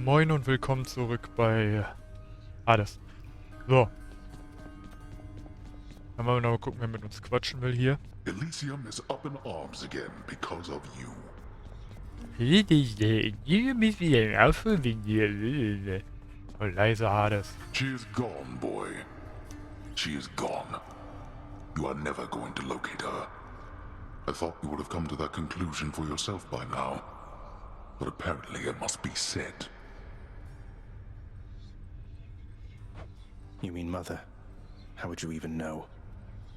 Moin und willkommen zurück bei Hades. So. Dann wollen wir noch mal gucken, wer mit uns quatschen will hier. Elysium is up in arms again because of you. Oh, leise Hades. She is gone, boy. She is gone. You are never going to locate her. I thought you would have come to that conclusion for yourself by now. But apparently it must be said. You mean Mother? How would you even know?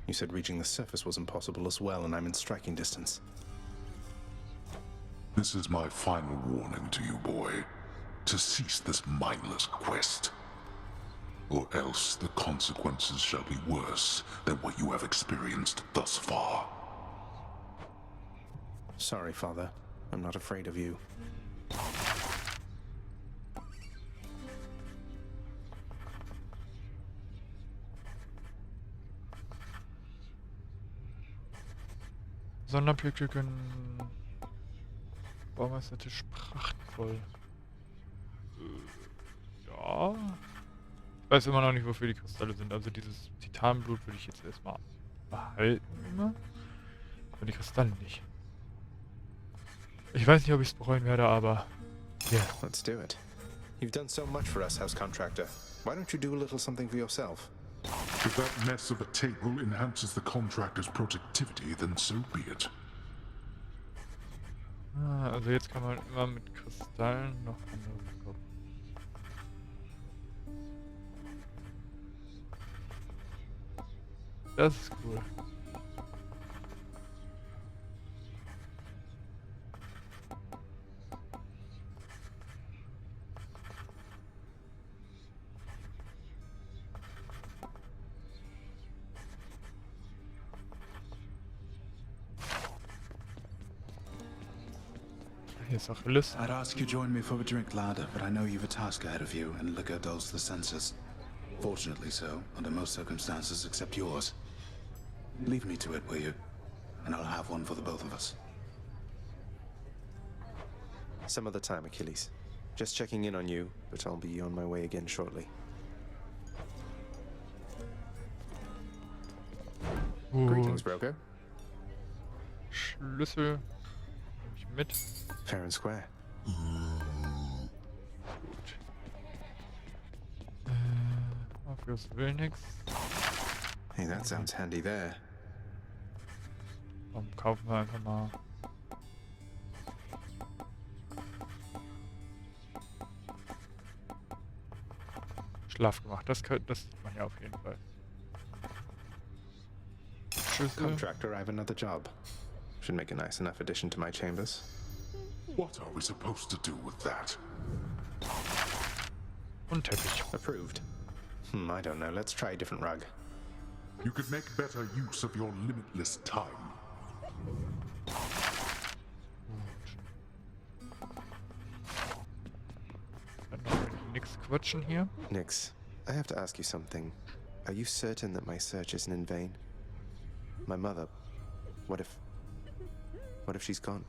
You said reaching the surface was impossible as well, and I'm in striking distance. This is my final warning to you, boy. To cease this mindless quest. Or else the consequences shall be worse than what you have experienced thus far. Sorry, Father. I'm not afraid of you. Sonderplätze können... Baumeistertisch prachtvoll. Ja. Ich weiß immer noch nicht, wofür die Kristalle sind. Also dieses Titanblut würde ich jetzt erstmal behalten. Aber die Kristalle nicht. Ich weiß nicht, ob ich es bereuen werde, aber... Yeah, let's do it. You've done so much for us, House Contractor. Why don't you do a little something for yourself? If that mess of a table enhances the contractor's productivity, then so be it. Ah, also jetzt kann man immer mit Kristallen noch andere bekommen. Das ist cool. Hier ist Achilles. I'd ask you join me for a drink, lad, but I know you've a task ahead of you, and liquor dulls the senses. Fortunately so, under most circumstances except yours. Leave me to it, will you? And I'll have one for the both of us. Some other time, Achilles. Just checking in on you, but I'll be on my way again shortly. Greetings, Broker. Schlüssel. Nehme ich mit. Fair and square. Gut. Orpheus will nix. Hey, that sounds handy there. Warum kaufen wir einfach mal... Schlaf gemacht. Das sieht man ja auf jeden Fall. Schlüssel. Contractor, I have another job. Should make a nice enough addition to my chambers. What are we supposed to do with that? Und Teppich. Approved. I don't know. Let's try a different rug. You could make better use of your limitless time. Dann noch nix quatschen hier. Nix, I have to ask you something. Are you certain that my search isn't in vain? My mother, what if she's gone?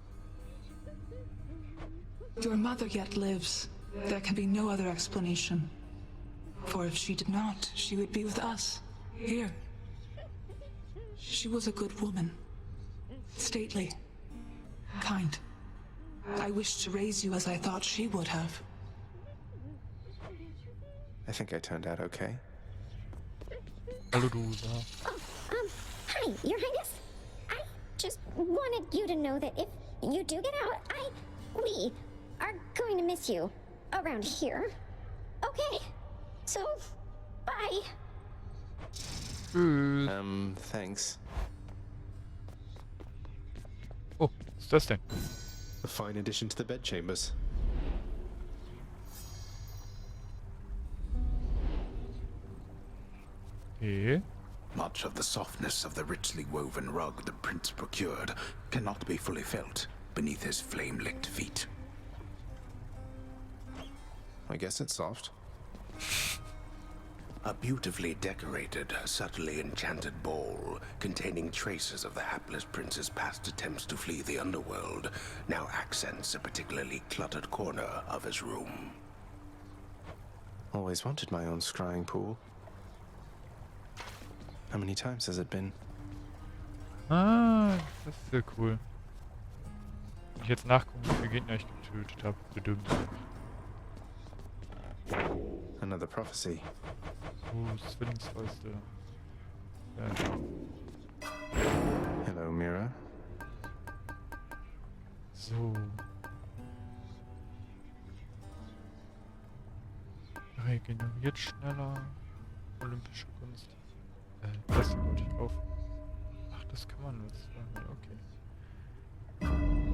Your mother yet lives. There can be no other explanation. For if she did not, she would be with us, here. She was a good woman. Stately. Kind. I wished to raise you as I thought she would have. I think I turned out okay. Hallo Dusa. Hi, Your Highness. I just wanted you to know that if you do get out, we are going to miss you around here. Okay? So, bye. Tschüss. Thanks. Oh, was ist das denn? A fine addition to the bedchambers. Okay. Much of the softness of the richly woven rug the prince procured cannot be fully felt beneath his flame-licked feet. I guess it's soft. A beautifully decorated, subtly enchanted ball containing traces of the hapless prince's past attempts to flee the underworld now accents a particularly cluttered corner of his room. Always wanted my own scrying pool. How many times has it been? Ah, das ist sehr cool. Wenn ich jetzt nachgucke, wie viele Gegner ich getötet habe. Bedimmt. Another prophecy. Zwillingsfäuste. Hello, mirror. So. Regeneriert schneller. Olympische Kunst. Das wollte ich auf. Ach, das kann man nutzen. Okay.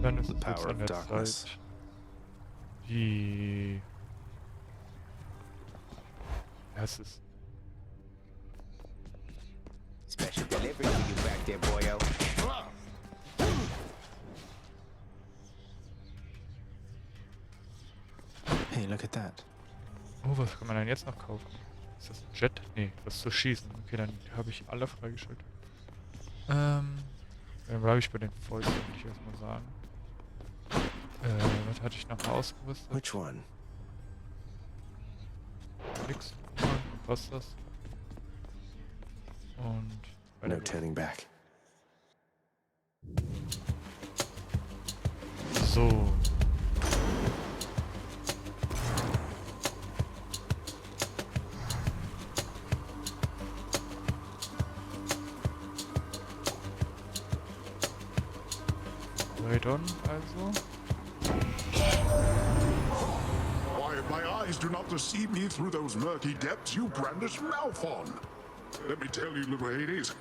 Dann ist es jetzt an der Zeit. Die... Ja, es ist... Special delivery for you back there, boyo. Hey, look at that. Oh, was kann man denn jetzt noch kaufen? Ist das ein Jet? Nee, das ist zu schießen. Okay, dann habe ich alle freigeschaltet. Dann bleibe ich bei den Fäusten, würde ich erstmal sagen. Was hatte ich noch ausgerüstet? Which one? Nix. Passt das? Und... No turning back. So. Radon also. Why, if my eyes do not deceive me through those murky depths, you brandish Malphon. Let me tell you, little Hades,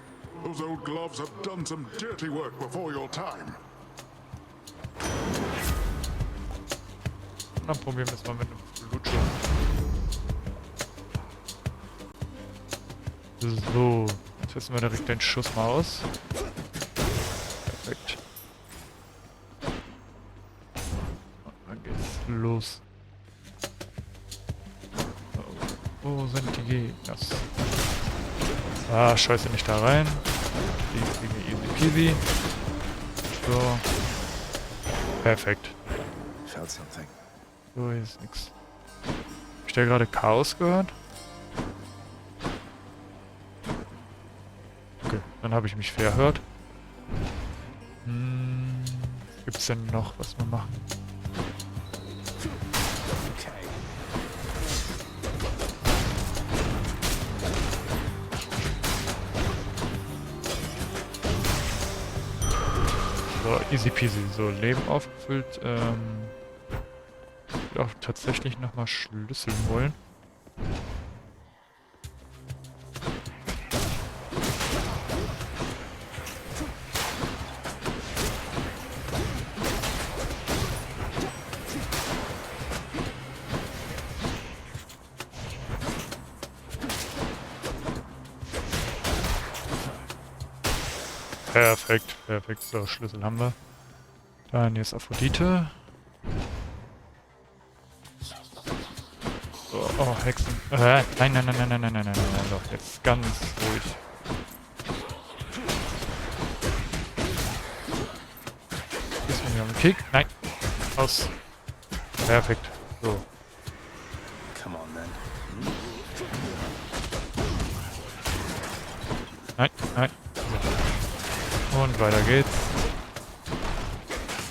those old gloves have done some dirty work before your time. Dann probieren wir es mal mit einem Flutscher. So, testen wir direkt den Schuss mal aus. Perfekt. Und dann geht's los. Oh, wo sind die Gegner? Ah, scheiße, nicht da rein. Die kriegen wir easy peasy. So. Perfekt. Felt something. So, hier ist nix. Hab ich da gerade Chaos gehört? Okay, dann habe ich mich verhört. Gibt's denn noch, was wir machen? Okay. So, easy peasy. So, Leben aufgefüllt. Ich will auch tatsächlich nochmal schlüsseln wollen. Perfekt, perfekt. So, Schlüssel haben wir. Dann jetzt Aphrodite. So, oh, Hexen. Nein, nein, nein, nein, nein, nein, nein, nein, nein, doch, jetzt ganz ruhig. Ist mir am Kick. Nein. Aus. Perfekt. So. Come on then. Nein, nein. So. Und weiter geht's.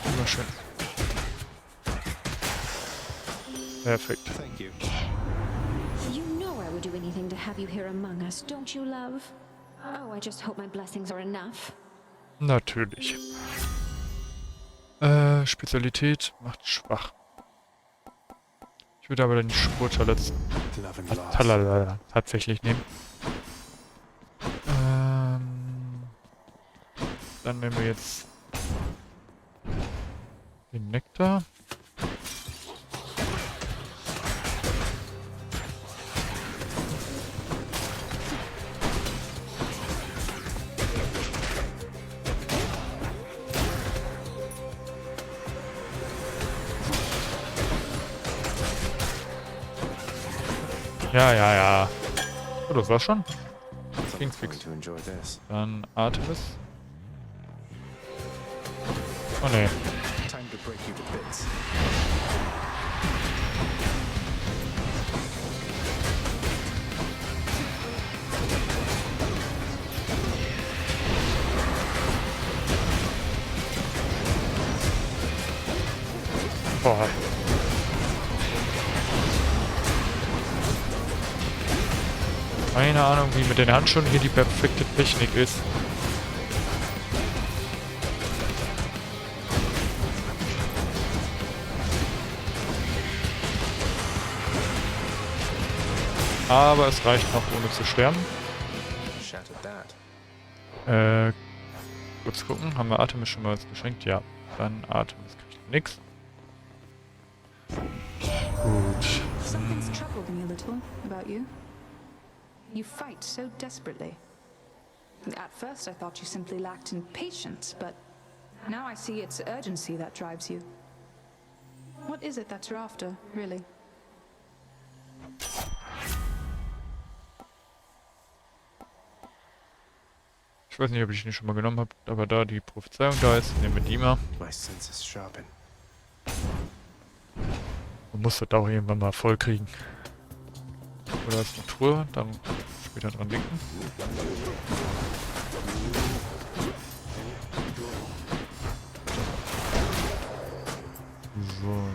Immer schön. Perfekt. Thank you. You know I would do anything to have you here among us, don't you, love? Oh, I just hope my blessings are enough. Natürlich. Spezialität macht schwach. Ich würde aber den Spurtaler Love and loss. tatsächlich nehmen. Dann nehmen wir jetzt den Nektar. Ja, ja, ja. Oh, das war's schon. Ging's fix. To enjoy this. Dann Artemis. Oh ne. Time to break you to bits. Boah. Keine Ahnung, wie mit den Handschuhen hier die perfekte Technik ist. Aber es reicht noch, ohne zu sterben. Shattered that. Kurz gucken, haben wir Artemis schon mal was geschenkt? Ja, dann Artemis kriegt nix. Gut. Something's troubled me a little about you. You fight so desperately. At first I thought you simply lacked in patience, but now I see it's urgency that drives you. What is it that you're after, really? Ich weiß nicht, ob ich den schon mal genommen habe, aber da die Prophezeiung da ist, nehmen wir die mal. My senses sharpen. Man muss das auch irgendwann mal voll kriegen. Oder ist eine Truhe, dann später dran denken. So.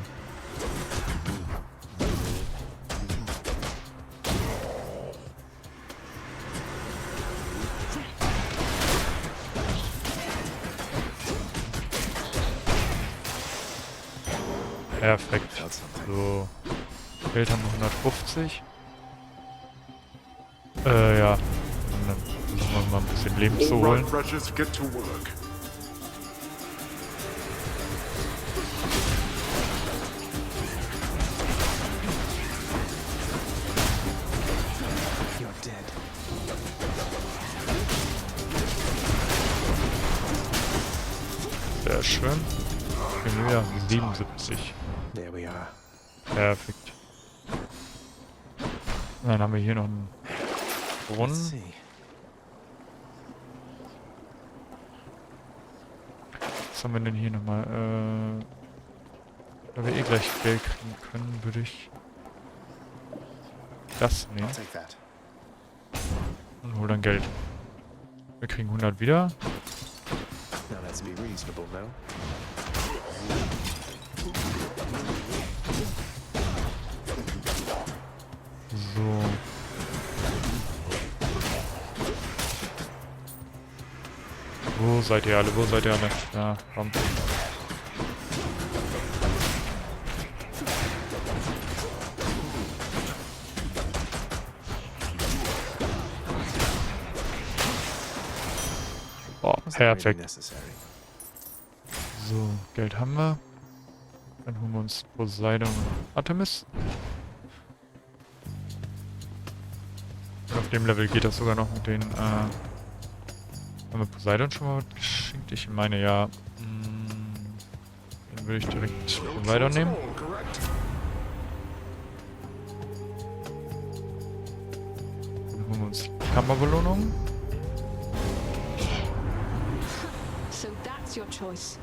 Perfekt. So. Geld haben wir 150. Ja. Und dann versuchen wir mal ein bisschen Leben zu holen. Precious, get to work. You're dead. Sehr schön. Kriegen wir wieder 77. There we are. Perfekt. Dann haben wir hier noch einen Let's Brunnen. see. Was haben wir denn hier nochmal? Da wir eh gleich Geld kriegen können, würde ich das nehmen I'll take that. und hol dann Geld. Wir kriegen 100 wieder. Now let's be reasonable, no? So. Wo seid ihr alle? Wo seid ihr alle? Ja, komm. Oh, Was that really perfekt. necessary? So, Geld haben wir. Dann holen wir uns Poseidon und Artemis. Und auf dem Level geht das sogar noch mit den, haben wir Poseidon schon mal geschenkt? Ich meine ja. Dann würde ich direkt Poseidon nehmen. Dann holen wir uns die Kammerbelohnung. So that's your choice.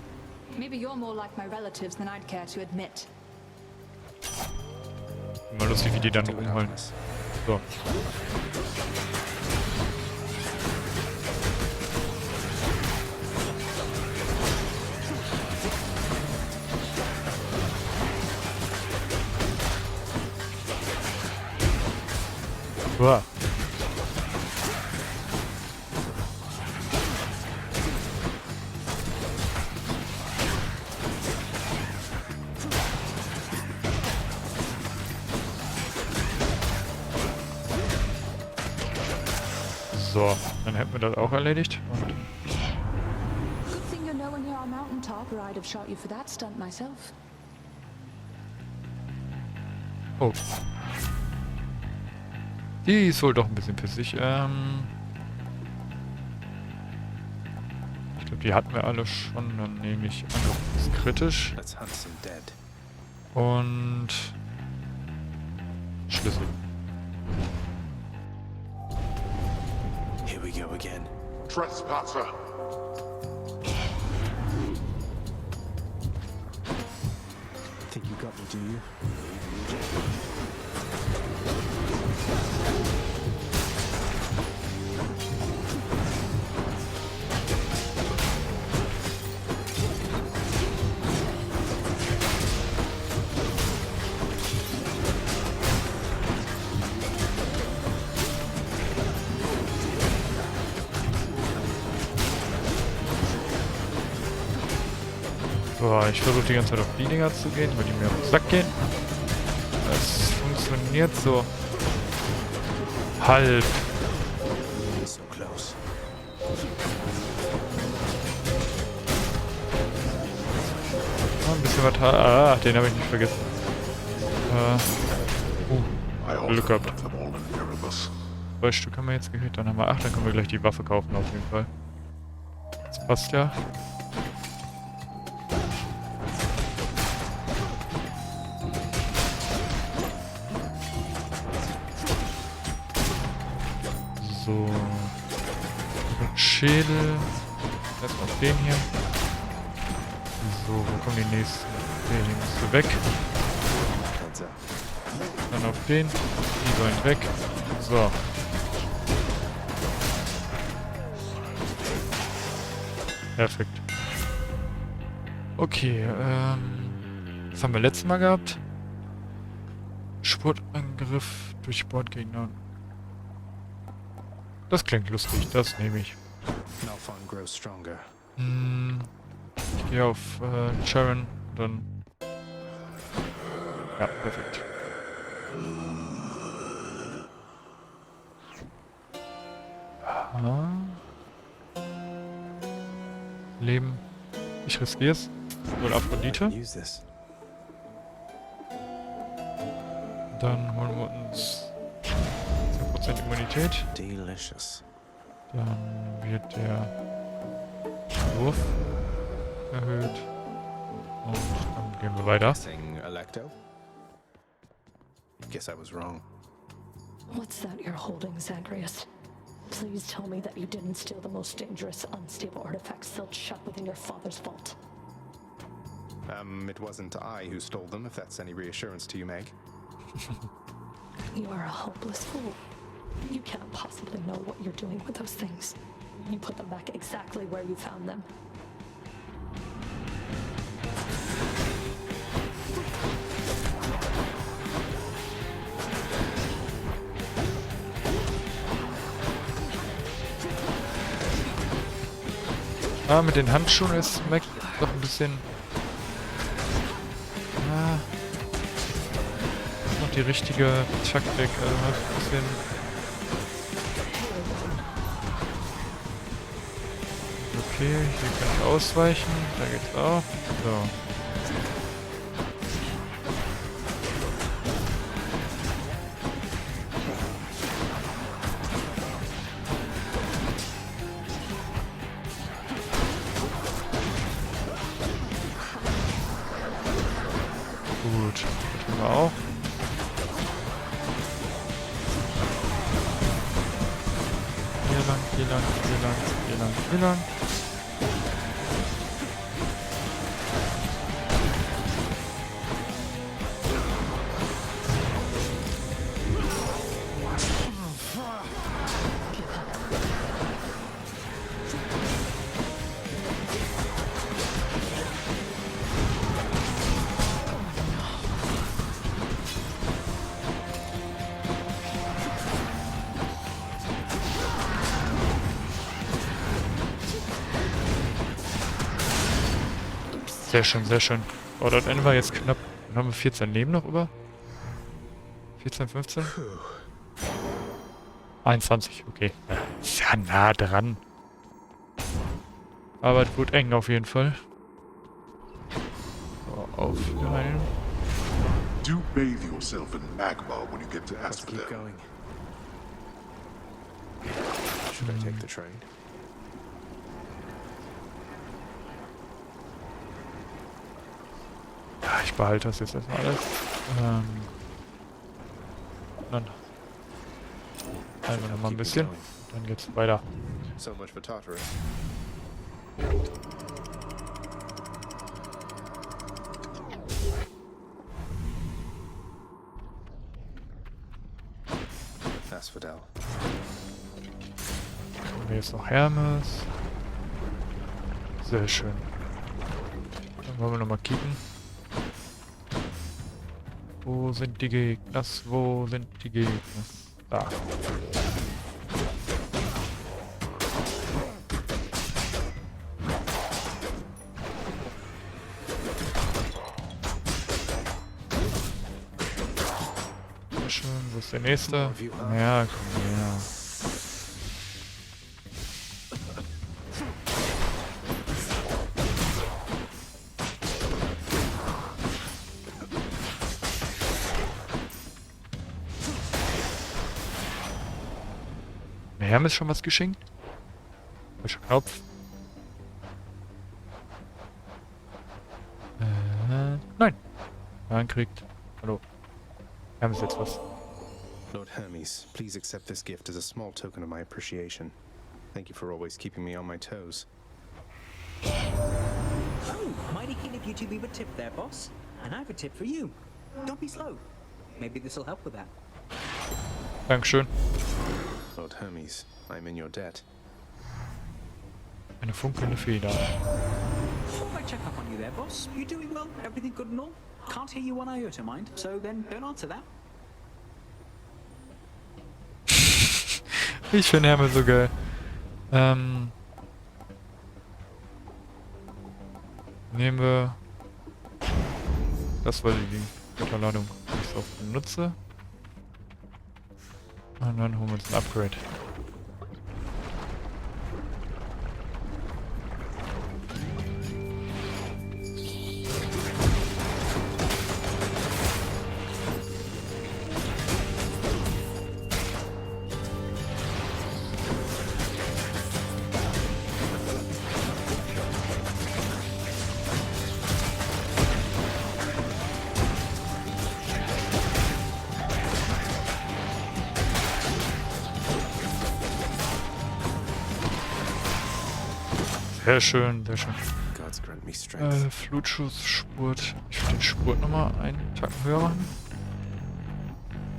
Maybe you're more like my relatives than I'd care to admit. Immer lustig, wie die dann Do it, rumholen. Artemis. So. Uah. So, dann hätten wir das auch erledigt. Und Good thing you're nowhere near our mountaintop, or I'd have shot you for that stunt myself. oh. Die ist wohl doch ein bisschen pissig. Ich glaube, die hatten wir alle schon. Dann nehme ich einfach das kritisch. Let's hunt some dead. Und Schlüssel. Here we go again. Trespasser. Think you got me, do you? Boah, ich versuche die ganze Zeit auf die Dinger zu gehen, weil die mir auf den Sack gehen. Das funktioniert so halb. So close. Ein bisschen was. Ah, den habe ich nicht vergessen. I Glück often gehabt. left them all in Erebus. 2 Stück haben wir jetzt gekriegt, dann haben wir 8, dann können wir gleich die Waffe kaufen auf jeden Fall. Das passt ja. So. Schädel. Erstmal auf den hier. So, wo kommen die nächsten? Okay, die musst du weg. Heads up. Dann auf den. Die sollen weg. So. Perfekt. Okay, was haben wir letztes Mal gehabt? Spurtangriff durch Bordgegner. Das klingt lustig, das nehme ich. No fun grows stronger. Ich gehe auf Sharon, dann... Ja, perfekt. Aha. Leben. Ich riskiere es. Wohl Aphrodite. Use this. Dann holen wir uns 10% Immunität. Delicious. Dann wird der Wurf erhöht. Und dann gehen wir weiter. Saying Electo? Guess I was wrong. What's that you're holding, Zagreus? Please tell me that you didn't steal the most dangerous, unstable artifact sealed shut within your father's vault. It wasn't I who stole them, if that's any reassurance to you, Meg. You are a hopeless fool. You can't possibly know what you're doing with those things. You put them back exactly where you found them. Ah, mit den Handschuhen ist Mac doch ein bisschen... Ah, das ist noch die richtige Taktik. Also ein bisschen... Okay, hier kann ich ausweichen. Da geht's auch. So. Gut, das haben wir auch. Hier lang, hier lang, hier lang, hier lang, hier lang. Sehr schön, sehr schön. Oh, das Ende war jetzt knapp. Dann haben wir 14 Leben noch über. 14, 15? 21, okay. Ist ja nah dran. Aber es wird eng auf jeden Fall. So, auf rein. Do bathe yourself in magma when you get to Let's keep Asphodel. going. Should I take the train? Ja, ich behalte das jetzt erstmal alles. Dann einmal noch mal ein bisschen. Dann geht's weiter. So much for Tartarus. Asphodel. Haben wir jetzt noch Hermes. Sehr schön. Dann wollen wir noch mal kicken. Wo sind die Gegner? Wo sind die Gegner? Da. wo ist der nächste? Ja, komm her. Wir haben jetzt schon was geschenkt? Welcher Knopf? Nein. Man kriegt. Hallo. Wir haben jetzt was. Lord Hermes, please accept this gift as a small token of my appreciation. Thank you for always keeping me on my toes. Oh, mighty keen of you to leave a tip there, boss. And I have a tip for you. Don't be slow. Maybe this will help with that. Dankeschön. Lord Hermes, I'm in your debt. Eine funkelnde Feder. Thought I'd check up on you there, boss. You doing well? Everything good and all? Can't hear you one iota, mind. So then don't answer that. Ich finde Hermes so geil. Nehmen wir das, weil ich die Götterladung nicht so oft benutze. Und dann holen wir uns ein Upgrade. Sehr schön, sehr schön. Gods grant me strength. Flutschuss, Spurt. Ich will den Spurt nochmal einen Tacken höher machen.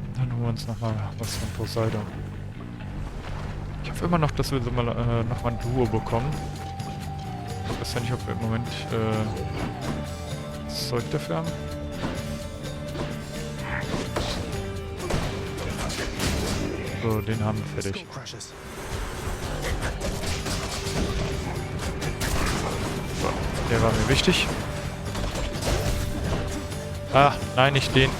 Und dann holen wir uns nochmal was von Poseidon. Ich hoffe immer noch, dass wir so mal nochmal ein Duo bekommen. Ich weiß ja nicht, ob wir im Moment das Zeug dafür haben. So, den haben wir fertig. So, der war mir wichtig. Ah, nein, nicht den.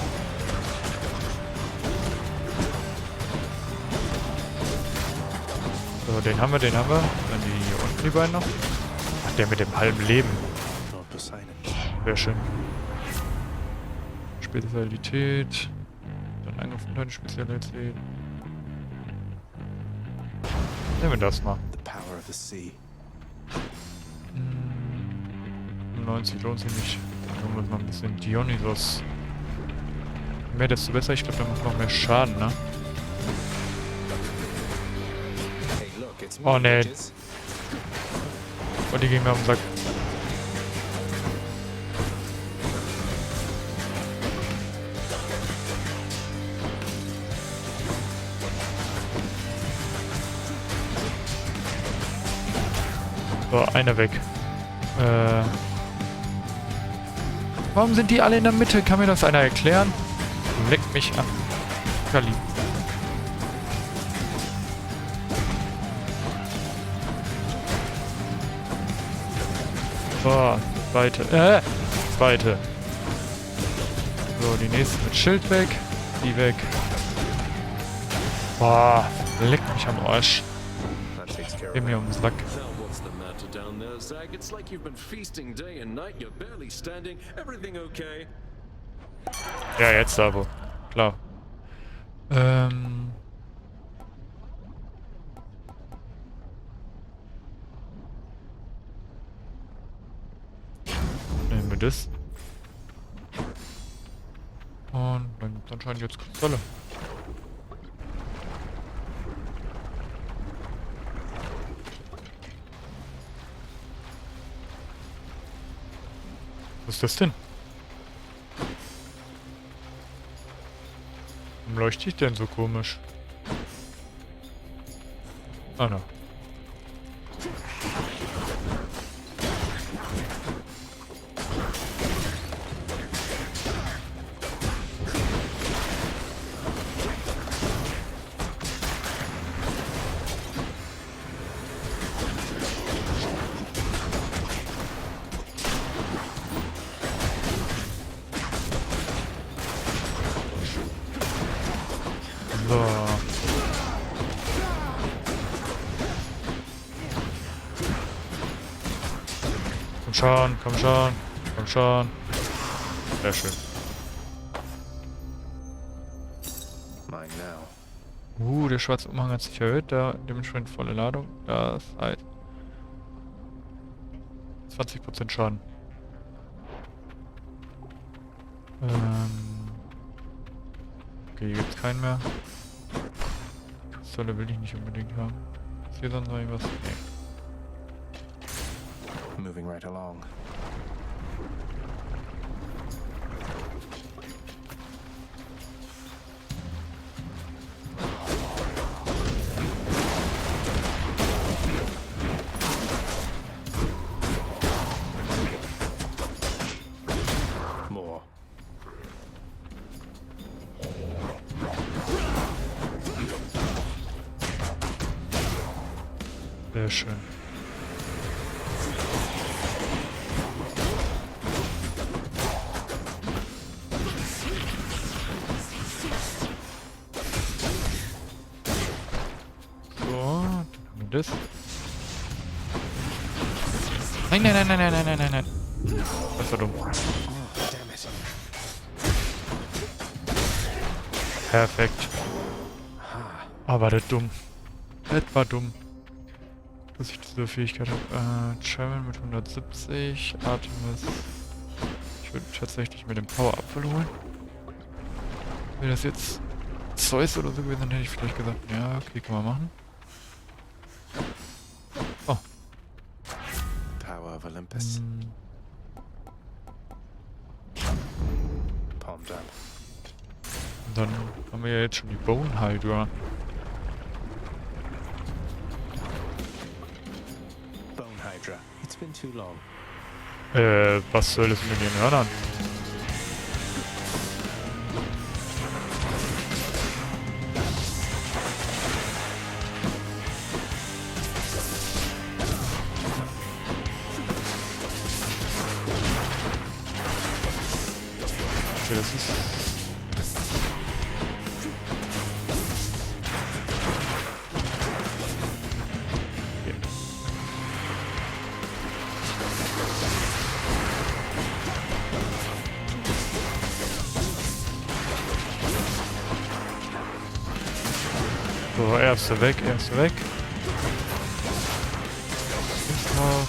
So, den haben wir, den haben wir. Dann die hier unten, die beiden noch. Ach, der mit dem halben Leben. Sehr schön. Spezialität. Dann angefundene Spezialität. Nehmen wir das mal. 90 lohnt sich nicht. Dann holen wir uns noch ein bisschen Dionysos. Je mehr, desto besser. Ich glaube, der macht noch mehr Schaden, ne? Oh ne. Oh, die gehen mir auf den Sack. So, einer weg. Warum sind die alle in der Mitte? Kann mir das einer erklären? Leckt mich an. Kali. So, zweite. Zweite. So, die nächste mit Schild weg. Die weg. Boah, leckt mich am Arsch. Geh mir um den Sack. Zag, it's like you've been feasting day and night. You're barely standing. Everything okay? Ja, jetzt aber. Klar. Nehmen wir das. Und dann gibt es anscheinend jetzt Kristalle. Was ist das denn? Warum leuchte ich denn so komisch? Ah, na. schon, komm schon, komm schon. Sehr schön. Mine now. Der schwarze Umhang hat sich erhöht, da dementsprechend volle Ladung. Das heißt 20% Schaden. Okay, hier gibt's keinen mehr. Kristalle will ich nicht unbedingt haben. Ist hier sonst noch irgendwas? Nee. Moving right along. More. Sehr schön. Das? Nein, nein, nein, nein, nein, nein, nein, nein. Das war dumm. Perfekt. Aber das dumm. Das war dumm. Dass ich diese Fähigkeit habe. Travel mit 170. Artemis. Ich würde tatsächlich mit dem Power-Apfel holen. Wäre das jetzt Zeus oder so gewesen, dann hätte ich vielleicht gesagt, ja, okay, kann man machen. Oh. Power of Olympus. Palmed up. Und dann haben wir ja jetzt schon die Bone Hydra. Bone Hydra. It's been too long. Was soll es mit den Hörnern? Okay, das ist... So, erste weg, erste weg. Ist drauf.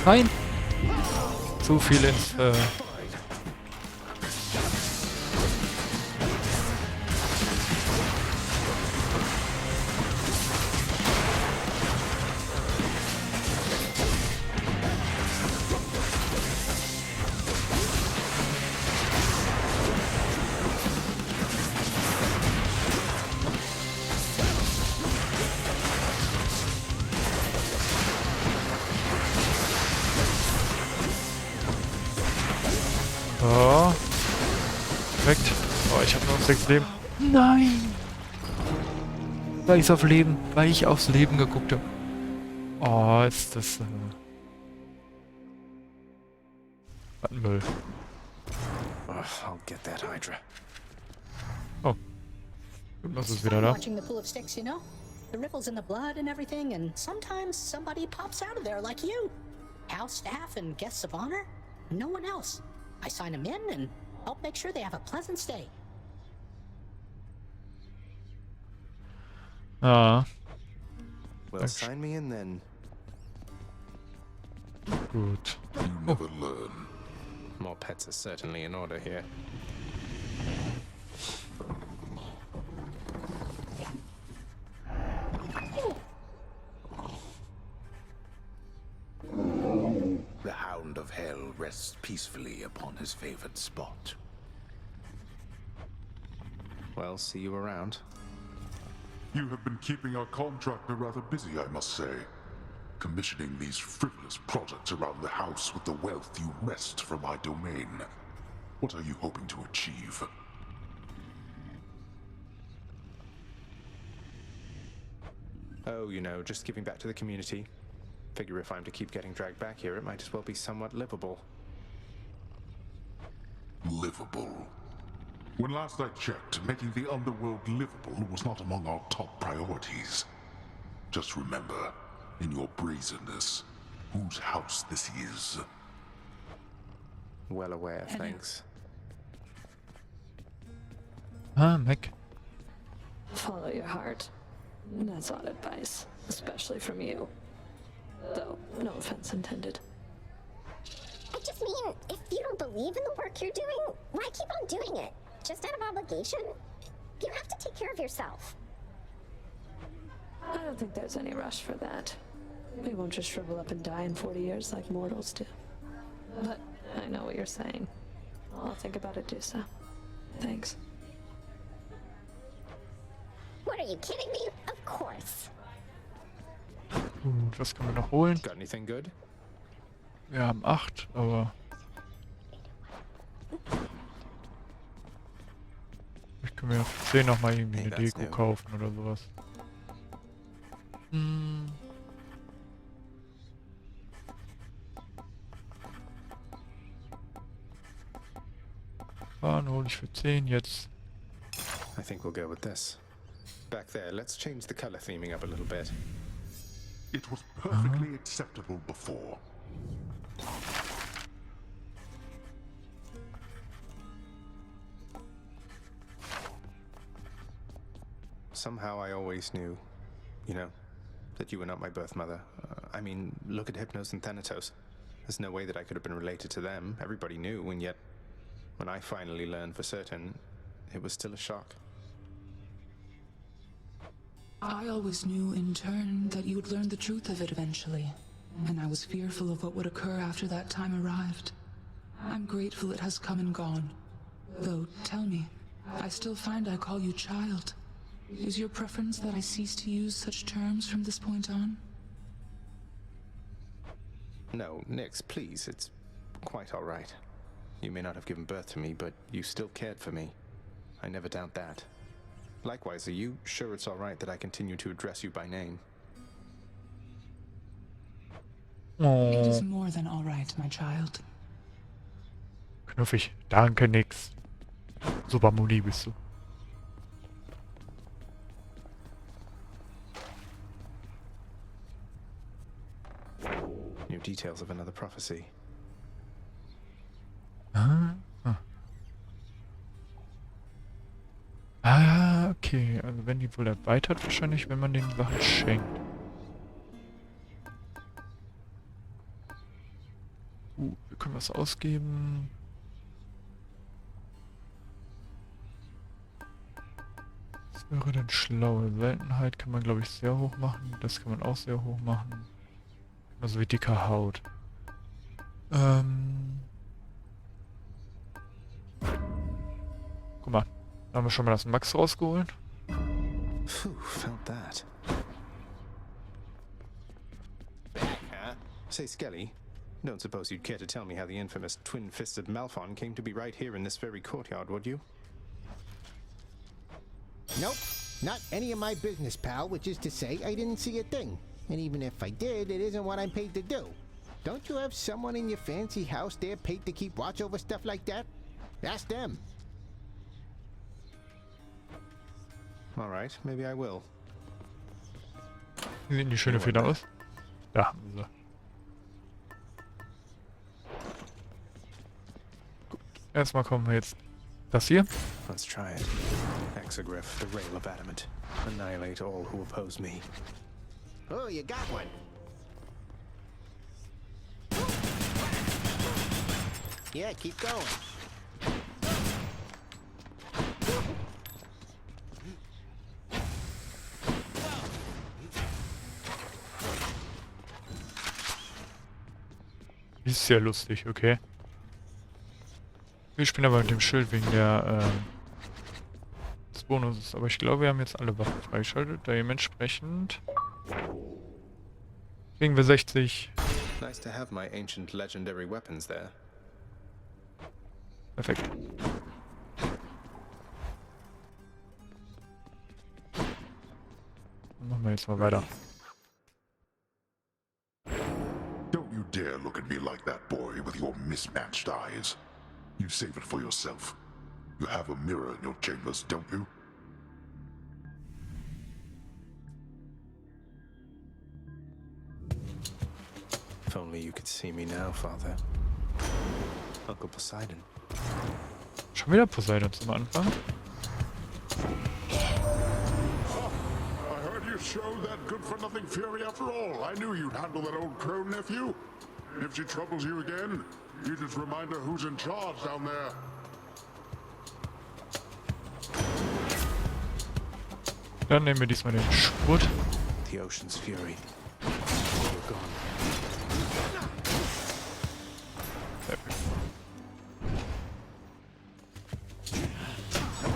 Nein! Zu viel ins... Oh. Perfekt. Oh, ich habe noch 6 Leben. Nein! Weil ich auf Leben, weil ich aufs Leben geguckt habe. Oh, ist das... Was ein Müll. Oh, I'll get that Hydra. Oh. Was ist wieder da? Watching the pool of sticks, you know? The ripples in the blood and everything, and sometimes somebody pops out of there like you. House staff and guests of honor. No one else. I sign them in and help make sure they have a pleasant stay. Ah. Well, sign me in then. Gut. You never learn. More pets are certainly in order here. rests peacefully upon his favored spot. Well, see you around. You have been keeping our contractor rather busy, I must say. Commissioning these frivolous projects around the house with the wealth you wrest from my domain. What are you hoping to achieve? Oh, you know, just giving back to the community. Figure if I'm to keep getting dragged back here, it might as well be somewhat livable. Livable? When last I checked, making the underworld livable was not among our top priorities. Just remember, in your brazenness, whose house this is. Well aware, thanks. Mick. Follow your heart. That's odd advice, especially from you. Though, no offense intended. I just mean, if you don't believe in the work you're doing, why keep on doing it? Just out of obligation? You have to take care of yourself. I don't think there's any rush for that. We won't just shrivel up and die in 40 years like mortals do. But I know what you're saying. I'll think about it, do so. Thanks. What, are you kidding me? Of course. Gut, was können wir noch holen? Got anything good? Wir haben 8, aber... Ich kann mir für 10 nochmal irgendwie eine Deko kaufen oder sowas. Fahren hole ich für 10 jetzt. I think we'll go with this. Back there, let's change the color theming up a little bit. It was perfectly acceptable before. Somehow I always knew, you know, that you were not my birth mother. I mean, look at Hypnos and Thanatos. There's no way that I could have been related to them. Everybody knew, and yet, when I finally learned for certain, it was still a shock. I always knew, in turn, that you would learn the truth of it eventually. And I was fearful of what would occur after that time arrived. I'm grateful it has come and gone. Though, tell me, I still find I call you child. Is your preference that I cease to use such terms from this point on? No, Nix, please, it's quite all right. You may not have given birth to me, but you still cared for me. I never doubt that. Likewise, are you sure it's all right that I continue to address you by name? It is more than all right, my child. Knuffig. Danke, Nix. Super Muni bist du. New details of another prophecy. Okay. Also wenn die wohl erweitert, wahrscheinlich, wenn man den Sachen schenkt. Wir können was ausgeben. Was wäre denn schlau? Seltenheit kann man, glaube ich, sehr hoch machen. Das kann man auch sehr hoch machen. Also wie dicke Haut. Guck mal. Da haben wir schon mal das Max rausgeholt. Phew, felt that. Say, Skelly, don't suppose you'd care to tell me how the infamous twin-fisted Malphon came to be right here in this very courtyard, would you? Nope. Not any of my business, pal, which is to say I didn't see a thing. And even if I did, it isn't what I'm paid to do. Don't you have someone in your fancy house there paid to keep watch over stuff like that? Ask them. Alright, maybe I will. Wie sehen die schöne Feder aus? Da haben wir sie. Gut. Erstmal kommen wir jetzt das hier. Let's try it. Exegriff, the rail of adamant. Annihilate all who oppose me. Oh, you got one. Yeah, keep going. Ist sehr lustig, okay. Wir spielen aber mit dem Schild wegen des Bonuses. Aber ich glaube, wir haben jetzt alle Waffen freigeschaltet. Dementsprechend kriegen wir 60. Nice to have my ancient legendary weapons there. Perfekt. Dann machen wir jetzt mal weiter. Don't you dare look at me like that, boy, with your mismatched eyes. You save it for yourself. You have a mirror in your chambers, don't you? If only you could see me now, Father. Uncle Poseidon. Schon wieder Poseidon zum Anfang. I heard you show that good-for-nothing fury after all. I knew you'd handle that old crone, nephew. If she troubles you again, you just remind her who's in charge down there. Dann nehmen wir diesmal den Spurt. The ocean's fury. You're gone.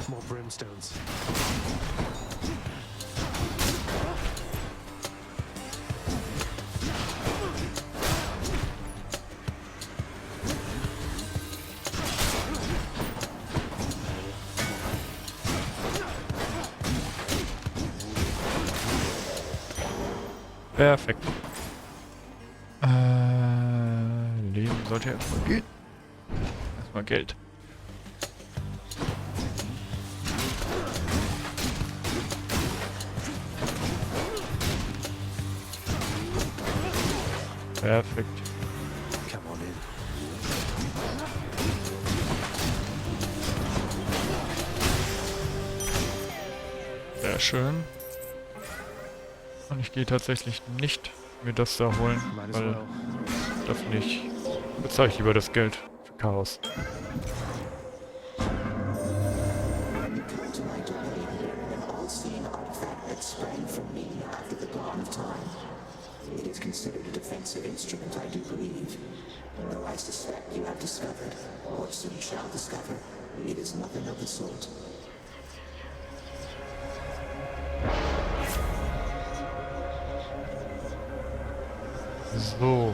More brimstones. Perfekt. Leben sollte erstmal gehen. Erstmal Geld. Perfekt. Come on in. Sehr schön. Und ich gehe tatsächlich nicht mir das da holen, weil dafür nicht bezahle ich lieber das Geld für Chaos. It is considered a defensive instrument, I do believe. Though I suspect you have discovered, or soon shall discover, it is nothing of the sort. So.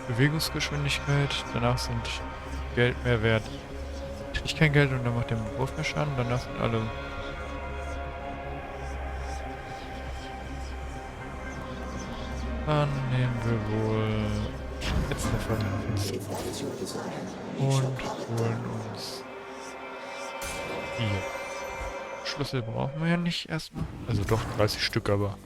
Bewegungsgeschwindigkeit, danach sind Geld mehr wert. Krieg ich kein Geld und dann macht der Wurf mehr Schaden, danach sind alle... Dann nehmen wir wohl jetzt eine Verletzung und holen uns hier. Schlüssel brauchen wir ja nicht erstmal. Also doch 30 Stück, aber...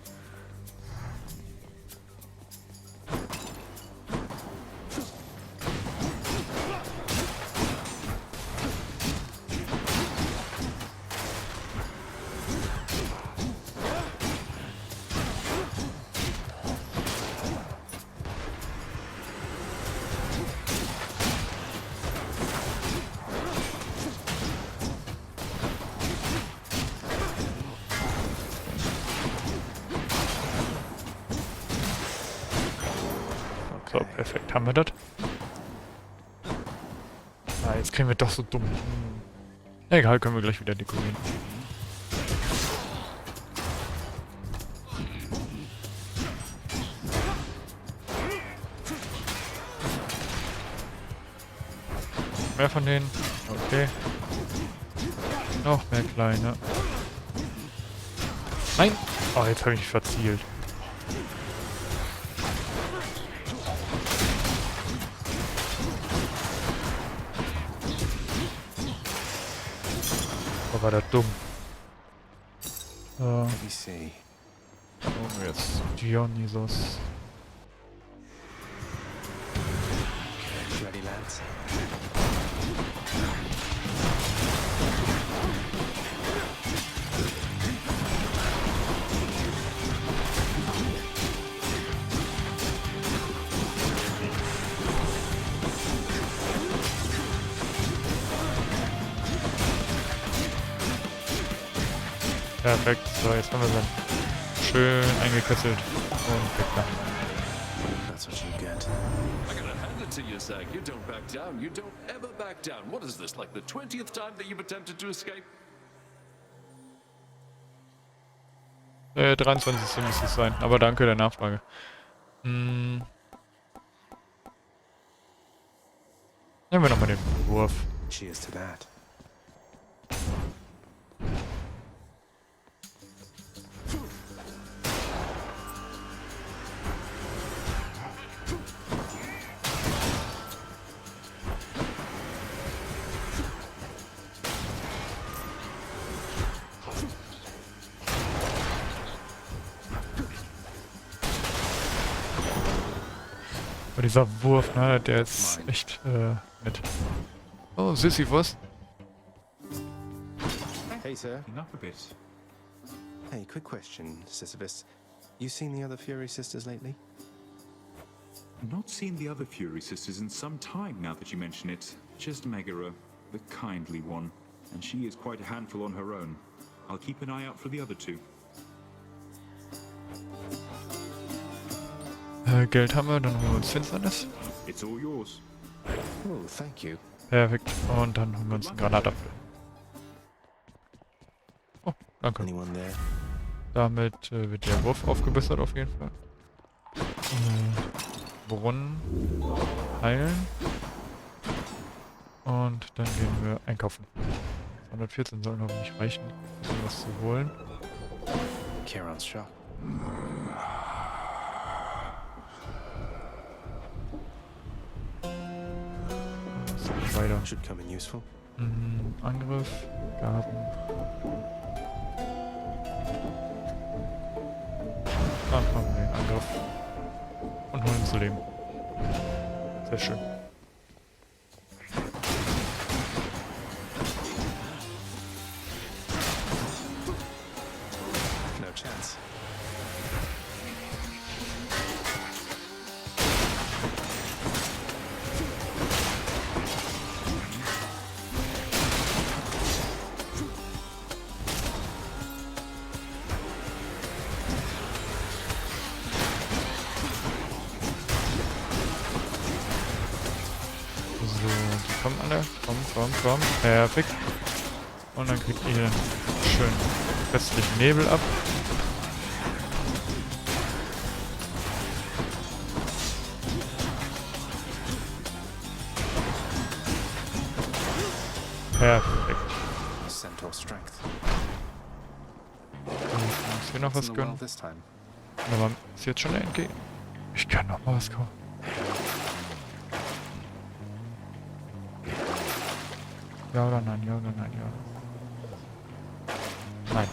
So, perfekt. Haben wir das? Ah, jetzt kriegen wir doch so dumm. Egal, können wir gleich wieder dekorieren. Mehr von denen. Okay. Noch mehr kleine. Nein! Oh, jetzt habe ich mich verzielt. War das dumm. So. Oh, jetzt Dionysos. Ready, lads? Perfekt, so jetzt haben wir sie schön eingekesselt und weg da. That's what you get. I gotta hand it to you, Zag. You don't back down. You don't ever back down. What is this, like the 20th time that you've attempted to escape? 23. müsste es sein. Aber danke der Nachfrage. Nehmen wir nochmal den Wurf. Cheers to that. Aber dieser Wurf, ne, der ist echt nett. Oh, Sisyphus. Hey, sir. Enough a bit. Hey, quick question, Sisyphus. You seen the other Fury sisters lately? Not seen the other Fury sisters in some time now that you mention it. Just Megara, the kindly one. And she is quite a handful on her own. I'll keep an eye out for the other two. Geld haben wir, dann holen wir uns Finsternis. It's all yours. Oh, thank you. Perfekt. Und dann holen wir uns einen Granatapfel. Oh, danke. Anyone there? Damit wird der Wurf aufgebessert auf jeden Fall. Brunnen heilen. Und dann gehen wir einkaufen. 114 sollen hoffentlich reichen, um was zu holen. Charon's shop. Weiter. Should come in useful. Angriff, Gaben. Dann machen wir den Angriff. Und holen uns Leben. Sehr schön. No chance. Kommen alle. Komm. Perfekt. Und dann kriegt ihr schön restlichen Nebel ab. Perfekt. Centaur strength. Muss hier noch was gönnen. Aber ist jetzt schon der Endgame? Ich kann noch mal was kaufen. Ja oder nein, ja oder nein, ja. Nein.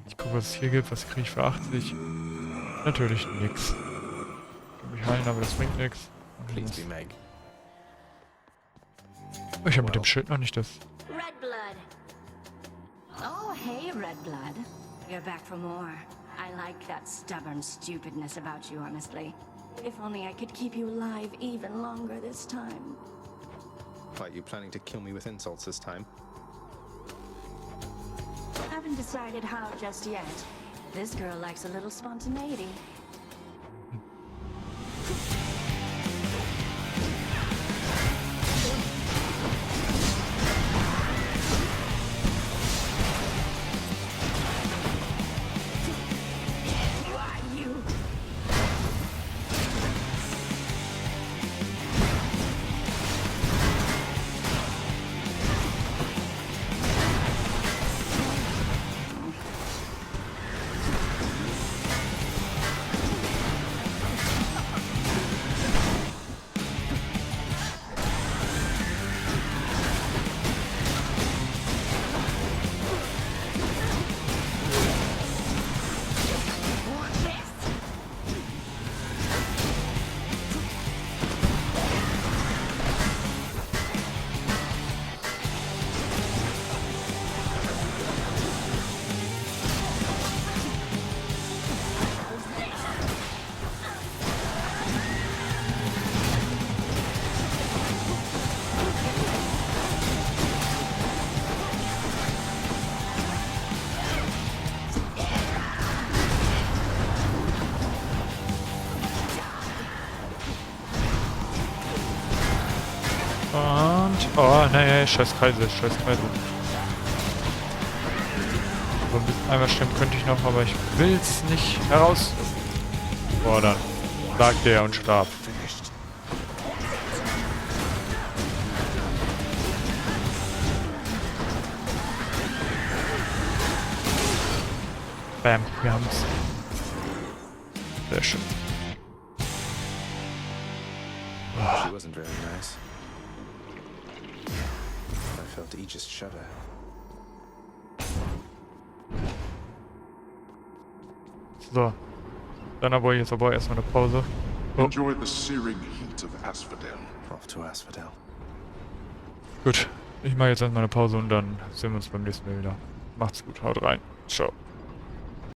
Ich gucke, was es hier gibt. Was kriege ich für 80? Natürlich nix. Ich kann mich heilen, aber das bringt nix. Please be Meg. Ich habe mit dem Schild noch nicht das. Red Blood. Oh, hey, Red Blood. You're back for more. I like that stubborn stupidness about you, honestly. If only I could keep you alive even longer this time. Are you planning to kill me with insults this time? Haven't decided how just yet. This girl likes a little spontaneity. Und... Oh, nee, scheiß Kreise, scheiß Kreise. So ein bisschen einmal stimmen könnte ich noch, aber ich will's nicht herausfordern. Sagte er und starb. Bam, wir haben's. Sehr schön. She wasn't very nice. I felt Aegis shudder. So. Dann aber jetzt aber erstmal eine Pause. Oh. Enjoy the searing heat of Asphodel. Off to Asphodel. Gut. Ich mache jetzt erstmal eine Pause und dann sehen wir uns beim nächsten Mal wieder. Macht's gut, haut rein. Ciao.